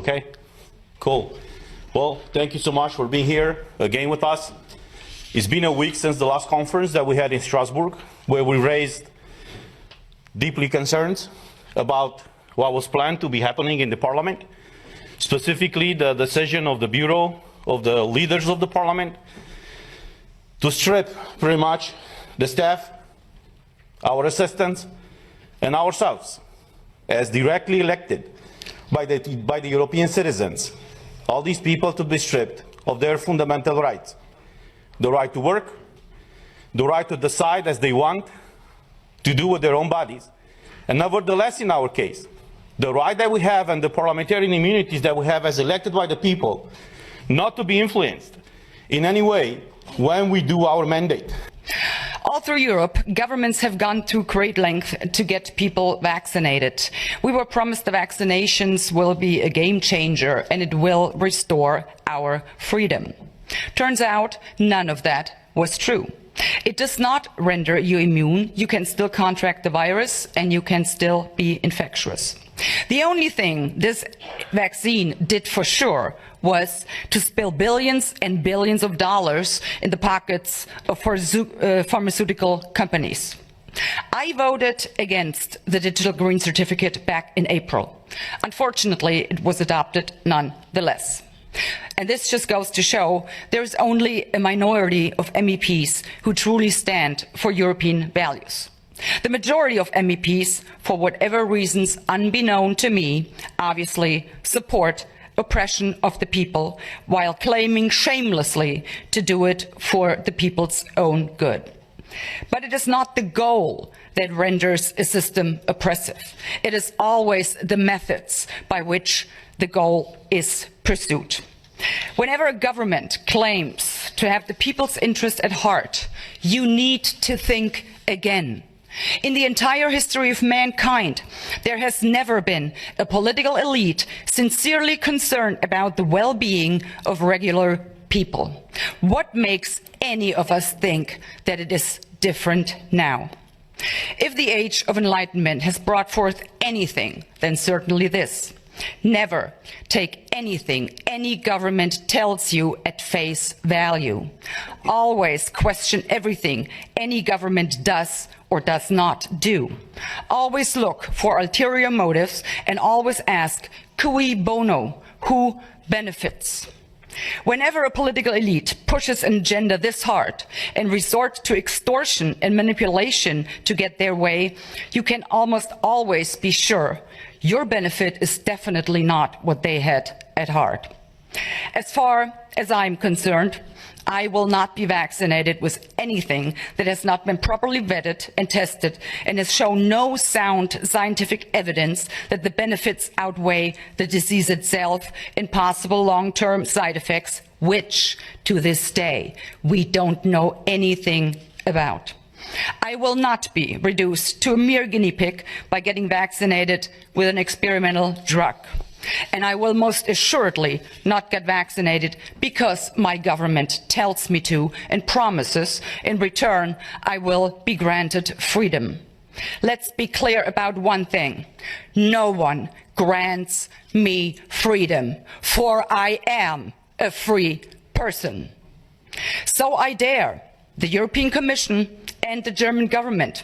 okay? Cool. Well, thank you so much for being here again with us. It's been a week since the last conference that we had in Strasbourg, where we raised deeply concerns about what was planned to be happening in the Parliament, specifically the decision of the Bureau, of the leaders of the Parliament, to strip pretty much the staff, our assistants, and ourselves, as directly elected by the European citizens, all these people to be stripped of their fundamental rights. The right to work, the right to decide as they want, to do with their own bodies. And nevertheless, in our case, the right that we have and the parliamentarian immunities that we have as elected by the people, not to be influenced in any way when we do our mandate. All through Europe, governments have gone to great length to get people vaccinated. We were promised the vaccinations will be a game changer and it will restore our freedom. Turns out none of that was true. It does not render you immune. You can still contract the virus and you can still be infectious. The only thing this vaccine did for sure was to spill billions and billions of dollars in the pockets of pharmaceutical companies. I voted against the digital green certificate back in April. Unfortunately, it was adopted nonetheless. And this just goes to show there is only a minority of MEPs who truly stand for European values. The majority of MEPs, for whatever reasons unbeknown to me, obviously support oppression of the people while claiming shamelessly to do it for the people's own good. But it is not the goal that renders a system oppressive. It is always the methods by which the goal is pursued. Whenever a government claims to have the people's interest at heart, you need to think again. In the entire history of mankind, there has never been a political elite sincerely concerned about the well-being of regular people. What makes any of us think that it is different now? If the age of enlightenment has brought forth anything, then certainly this. Never take anything any government tells you at face value. Always question everything any government does or does not do. Always look for ulterior motives and always ask, cui bono, who benefits? Whenever a political elite pushes an agenda this hard and resorts to extortion and manipulation to get their way, you can almost always be sure your benefit is definitely not what they had at heart. As far as I'm concerned, I will not be vaccinated with anything that has not been properly vetted and tested and has shown no sound scientific evidence that the benefits outweigh the disease itself and possible long-term side effects, which, to this day, we don't know anything about. I will not be reduced to a mere guinea pig by getting vaccinated with an experimental drug. And I will most assuredly not get vaccinated because my government tells me to and promises in return I will be granted freedom. Let's be clear about one thing. No one grants me freedom, for I am a free person. So I dare the European Commission and the German government.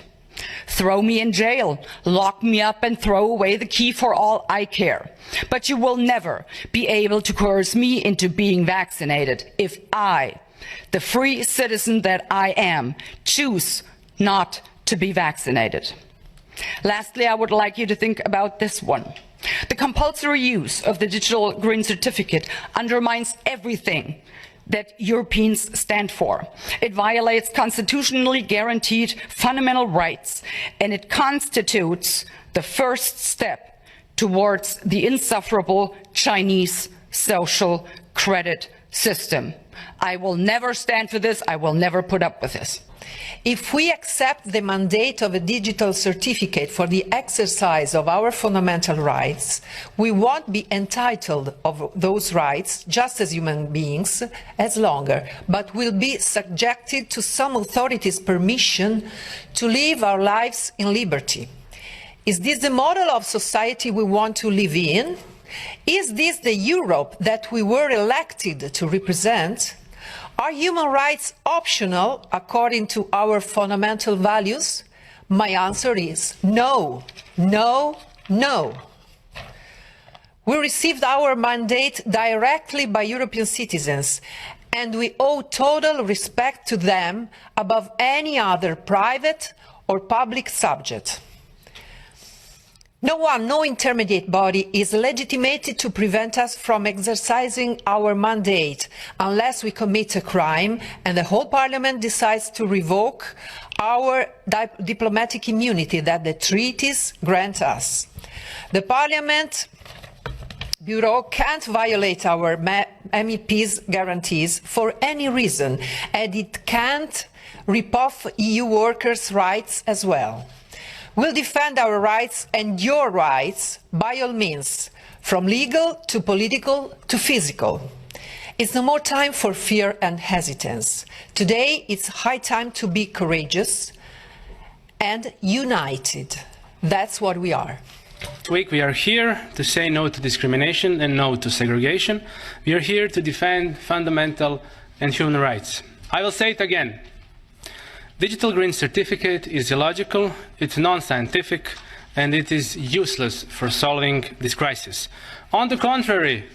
Throw me in jail, lock me up and throw away the key for all I care. But you will never be able to coerce me into being vaccinated if I, the free citizen that I am, choose not to be vaccinated. Lastly, I would like you to think about this one. The compulsory use of the digital green certificate undermines everything that Europeans stand for. It violates constitutionally guaranteed fundamental rights, and it constitutes the first step towards the insufferable Chinese social credit system. I will never stand for this. I will never put up with this. If we accept the mandate of a digital certificate for the exercise of our fundamental rights, we won't be entitled of those rights, just as human beings, as longer, but will be subjected to some authority's permission to live our lives in liberty. Is this the model of society we want to live in? Is this the Europe that we were elected to represent? Are human rights optional according to our fundamental values? My answer is no, no, no. We received our mandate directly by European citizens, and we owe total respect to them above any other private or public subject. No one, no intermediate body is legitimated to prevent us from exercising our mandate unless we commit a crime and the whole Parliament decides to revoke our diplomatic immunity that the treaties grant us. The Parliament Bureau can't violate our MEPs' guarantees for any reason, and it can't rip off EU workers' rights as well. We'll defend our rights and your rights by all means, from legal to political to physical. It's no more time for fear and hesitance. Today, it's high time to be courageous and united. That's what we are. This week we are here to say no to discrimination and no to segregation. We are here to defend fundamental and human rights. I will say it again. Digital Green Certificate is illogical, it's non-scientific, and it is useless for solving this crisis. On the contrary,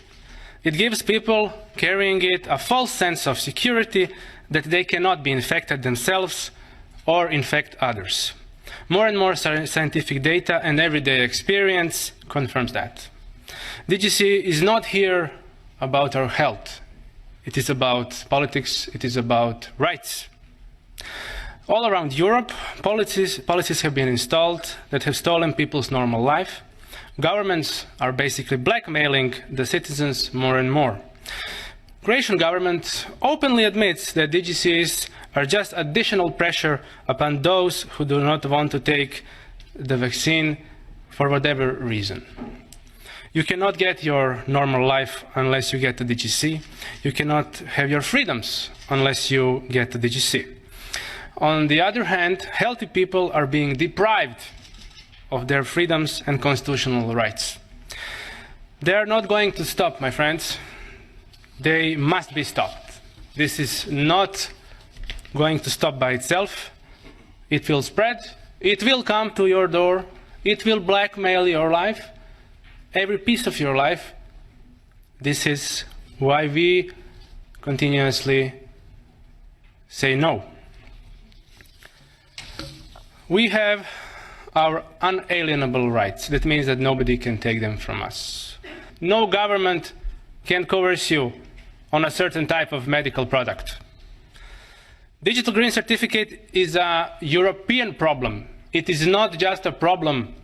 it gives people carrying it a false sense of security that they cannot be infected themselves or infect others. More and more scientific data and everyday experience confirms that. DGC is not here about our health. It is about politics, it is about rights. All around Europe, policies have been installed that have stolen people's normal life. Governments are basically blackmailing the citizens more and more. Croatian government openly admits that DGCs are just additional pressure upon those who do not want to take the vaccine for whatever reason. You cannot get your normal life unless you get the DGC. You cannot have your freedoms unless you get the DGC. On the other hand, healthy people are being deprived of their freedoms and constitutional rights. They are not going to stop, my friends. They must be stopped. This is not going to stop by itself. It will spread. It will come to your door. It will blackmail your life, every piece of your life. This is why we continuously say no. We have our unalienable rights. That means that nobody can take them from us. No government can coerce you on a certain type of medical product. Digital Green Certificate is a European problem. It is not just a problem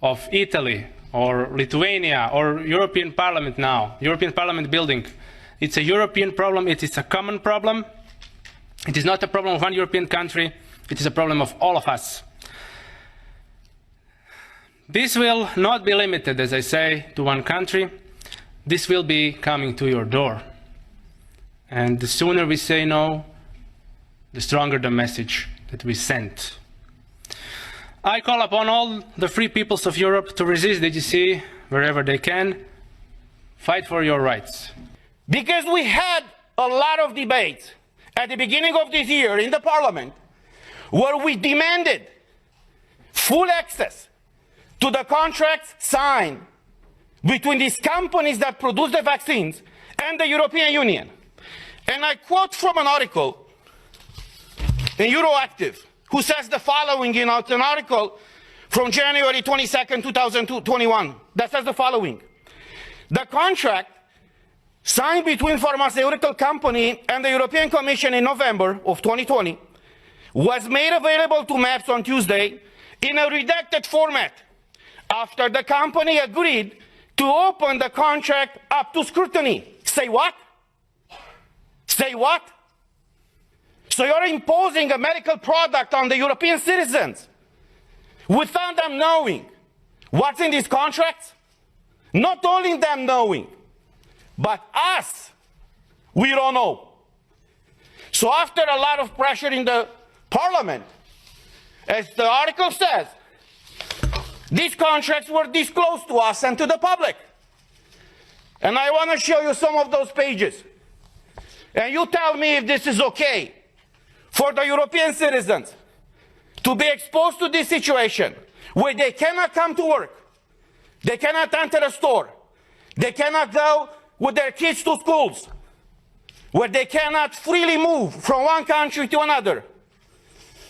of Italy or Lithuania or European Parliament now, European Parliament building. It's a European problem. It is a common problem. It is not a problem of one European country. It is a problem of all of us. This will not be limited, as I say, to one country. This will be coming to your door. And the sooner we say no, the stronger the message that we send. I call upon all the free peoples of Europe to resist DGC wherever they can. Fight for your rights. Because we had a lot of debates at the beginning of this year in the Parliament where we demanded full access to the contracts signed between these companies that produce the vaccines and the European Union. And I quote from an article in Euroactiv, who says the following in an article from January 22nd, 2021, that says the following. The contract signed between pharmaceutical company and the European Commission in November of 2020 was made available to MAPS on Tuesday in a redacted format after the company agreed to open the contract up to scrutiny. Say what? Say what? So you're imposing a medical product on the European citizens without them knowing what's in these contracts? Not only them knowing, but us, we don't know. So after a lot of pressure in the Parliament, as the article says, these contracts were disclosed to us and to the public. And I want to show you some of those pages. And you tell me if this is okay for the European citizens to be exposed to this situation where they cannot come to work, they cannot enter a store, they cannot go with their kids to schools, where they cannot freely move from one country to another,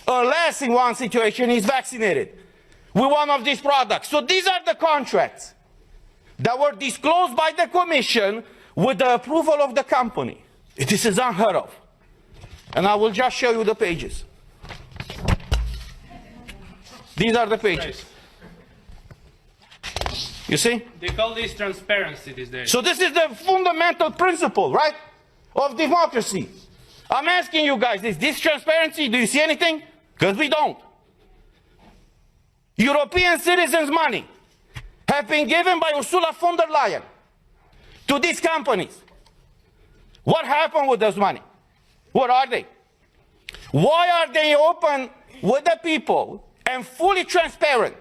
unless in one situation is vaccinated with one of these products. So these are the contracts that were disclosed by the Commission with the approval of the company. This is unheard of. And I will just show you the pages. These are the pages. You see? They call this transparency these days. So this is the fundamental principle, right, of democracy. I'm asking you guys, is this transparency? Do you see anything? Because we don't. European citizens' money have been given by Ursula von der Leyen to these companies. What happened with those money? What are they? Why are they open with the people and fully transparent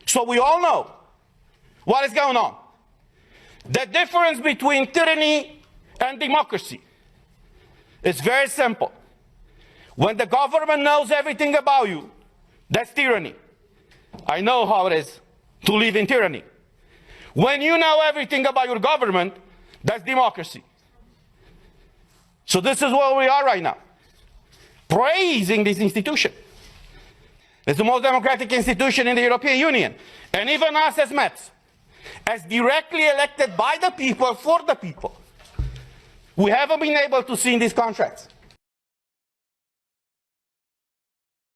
so we all know what is going on? The difference between tyranny and democracy is very simple. When the government knows everything about you, that's tyranny. I know how it is to live in tyranny. When you know everything about your government, that's democracy. So this is where we are right now, praising this institution. It's the most democratic institution in the European Union. And even us as MEPs, as directly elected by the people, for the people, we haven't been able to see in these contracts